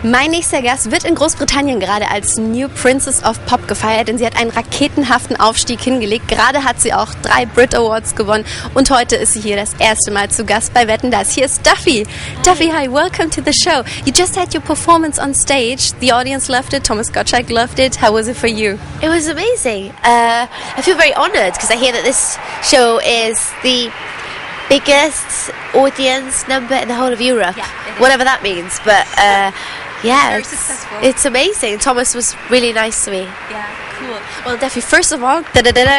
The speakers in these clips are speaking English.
Mein nächster Gast wird in Großbritannien gerade als New Princess of Pop gefeiert, denn sie hat einen raketenhaften Aufstieg hingelegt. Gerade hat sie auch 3 Brit Awards gewonnen und heute ist sie hier das erste Mal zu Gast bei WettenDass. Hier ist Duffy. Hi. Duffy, hi, welcome to the show. You just had your performance on stage. The audience loved it. Thomas Gottschalk loved it. How was it for you? It was amazing. I feel very honoured because I hear that this show is the biggest audience number in the whole of Europe, whatever that means. But yeah, it's amazing. Thomas was really nice to me. Yeah, cool. Well, Duffy, first of all,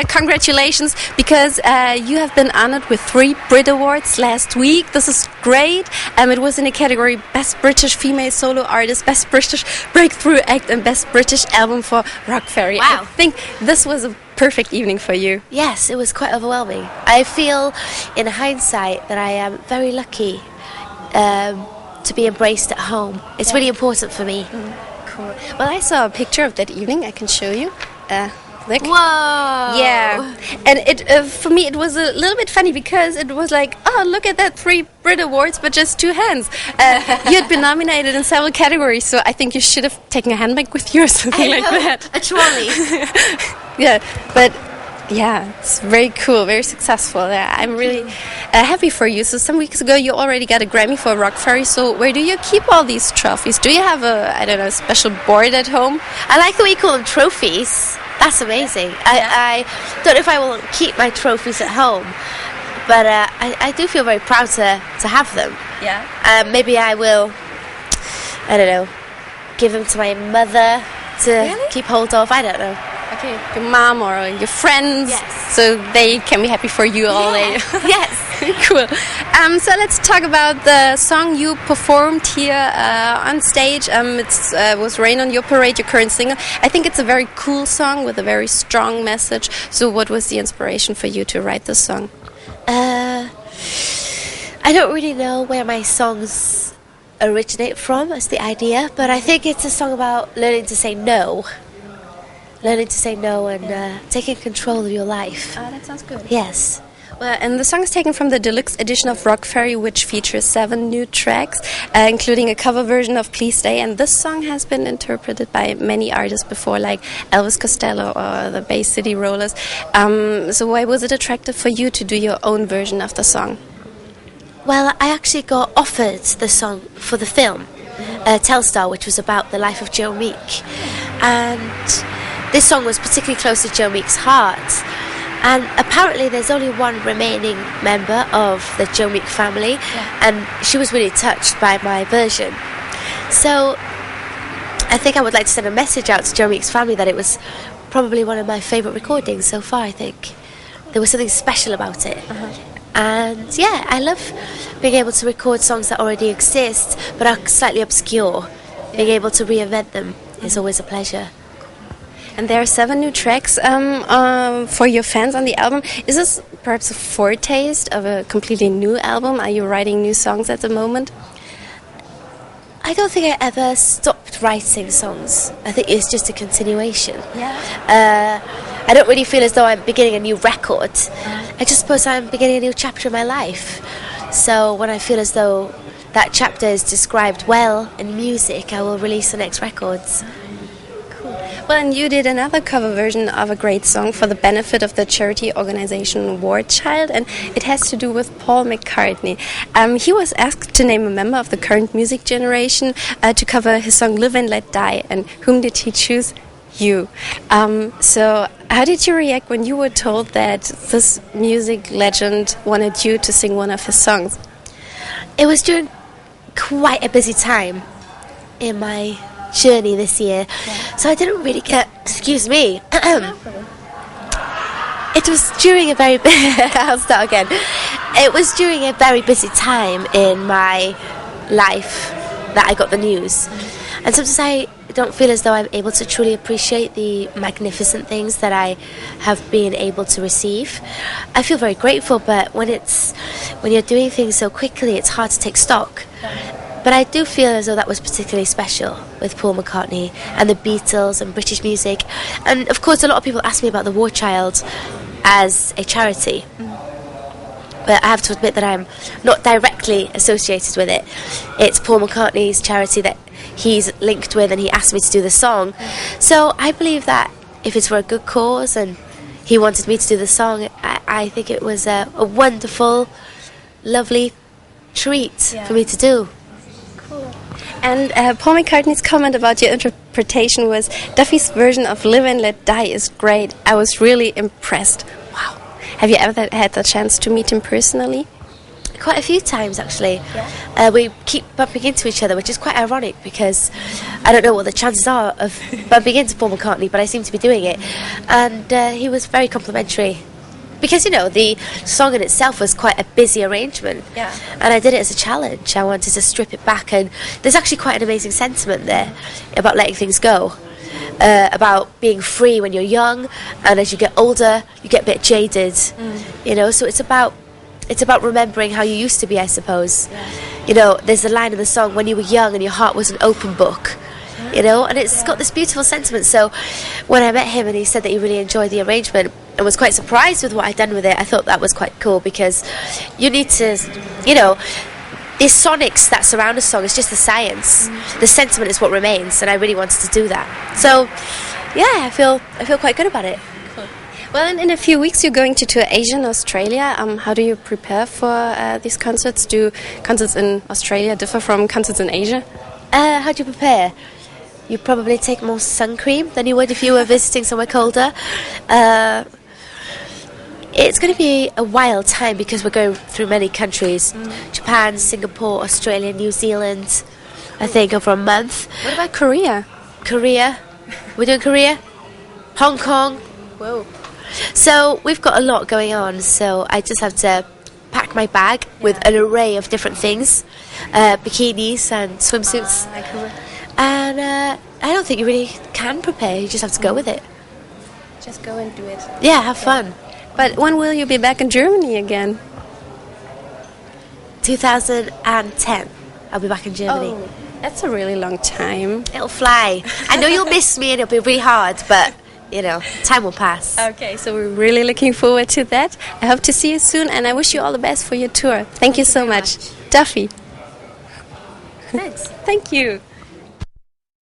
congratulations, because you have been honoured with 3 Brit Awards last week. This is great. It was in the category Best British Female Solo Artist, Best British Breakthrough Act, and Best British Album for Rock Ferry. Wow. I think this was a perfect evening for you. Yes, it was quite overwhelming. I feel, in hindsight, that I am very lucky to be embraced at home. It's really important for me. Cool. Well, I saw a picture of that evening. I can show you. Look. Whoa! Yeah, and it for me it was a little bit funny because it was like, oh, look at that, 3 Brit Awards, but just 2 hands. You had been nominated in several categories, so I think you should have taken a handbag with you or something like that. A trolley. Yeah, but yeah, it's very cool, very successful. I'm really happy for you. So some weeks ago you already got a Grammy for Rock Ferry, so where do you keep all these trophies? Do you have a special board at home? I like the way you call them trophies. That's amazing. I don't know if I will keep my trophies at home, but I do feel very proud to have them. Yeah. Maybe I will, I don't know, give them to my mother to keep hold of. I don't know. Okay, your mom or your friends, yes, so they can be happy for you all day. Yes. Cool. So let's talk about the song you performed here on stage. It was Rain on Your Parade, your current single. I think it's a very cool song with a very strong message. So what was the inspiration for you to write this song? I don't really know where my songs originate from as the idea, but I think it's a song about learning to say no. Learning to say no and taking control of your life. Oh, that sounds good. Yes. Well, and the song is taken from the deluxe edition of Rock Ferry, which features 7 new tracks, including a cover version of Please Stay. And this song has been interpreted by many artists before, like Elvis Costello or the Bay City Rollers. So why was it attractive for you to do your own version of the song? Well, I actually got offered the song for the film, Telstar, which was about the life of Joe Meek. And this song was particularly close to Joe Meek's heart. And apparently there's only one remaining member of the Joe Meek family, and she was really touched by my version. So I think I would like to send a message out to Joe Meek's family that it was probably one of my favourite recordings so far. I think there was something special about it. And yeah, I love being able to record songs that already exist but are slightly obscure. Being able to reinvent them is always a pleasure. And there are 7 new tracks for your fans on the album. Is this perhaps a foretaste of a completely new album? Are you writing new songs at the moment? I don't think I ever stopped writing songs. I think it's just a continuation. Yeah. I don't really feel as though I'm beginning a new record. I just suppose I'm beginning a new chapter in my life. So when I feel as though that chapter is described well in music, I will release the next records. Well, and you did another cover version of a great song for the benefit of the charity organization War Child, and it has to do with Paul McCartney. He was asked to name a member of the current music generation to cover his song Live and Let Die, and whom did he choose? You. So how did you react when you were told that this music legend wanted you to sing one of his songs? It was during quite a busy time in my journey this year, so I didn't really get, excuse me, it was during a very I'll start again. It was during a very busy time in my life that I got the news, and sometimes I don't feel as though I'm able to truly appreciate the magnificent things that I have been able to receive. I feel very grateful, but when you're doing things so quickly, it's hard to take stock. But I do feel as though that was particularly special with Paul McCartney and the Beatles and British music. And of course a lot of people ask me about the War Child as a charity. but I have to admit that I'm not directly associated with it. It's Paul McCartney's charity that he's linked with, and he asked me to do the song. So I believe that if it's for a good cause and he wanted me to do the song, I think it was a wonderful, lovely treat for me to do. Cool. And Paul McCartney's comment about your interpretation was, Duffy's version of Live and Let Die is great. I was really impressed. Wow. Have you ever had the chance to meet him personally? Quite a few times, actually. We keep bumping into each other, which is quite ironic because I don't know what the chances are of bumping into Paul McCartney, but I seem to be doing it. And he was very complimentary. Because, you know, the song in itself was quite a busy arrangement. Yeah. And I did it as a challenge. I wanted to strip it back, and there's actually quite an amazing sentiment there about letting things go. About being free when you're young, and as you get older, you get a bit jaded. You know, so it's about remembering how you used to be, I suppose. You know, there's a line in the song, when you were young and your heart was an open book. You know, and it's got this beautiful sentiment. So when I met him and he said that he really enjoyed the arrangement and was quite surprised with what I'd done with it, I thought that was quite cool, because you need to, you know, the sonics that surround a song is just the science. The sentiment is what remains, and I really wanted to do that. So yeah, I feel quite good about it. Cool. Well, in a few weeks you're going to tour Asia and Australia. How do you prepare for these concerts? Do concerts in Australia differ from concerts in Asia? How do you prepare? You probably take more sun cream than you would if you were visiting somewhere colder. It's going to be a wild time because we're going through many countries. Japan, Singapore, Australia, New Zealand, I think, over a month. What about Korea? Korea? We're doing Korea? Hong Kong? Whoa. So we've got a lot going on, so I just have to pack my bag with an array of different things. Bikinis and swimsuits. And I don't think you really can prepare, you just have to go with it. Just go and do it. Yeah, have fun. But when will you be back in Germany again? 2010. I'll be back in Germany. Oh, that's a really long time. It'll fly. I know you'll miss me and it'll be really hard, but, you know, time will pass. Okay, so we're really looking forward to that. I hope to see you soon, and I wish you all the best for your tour. Thank you so much. Duffy. Thanks. Thank you.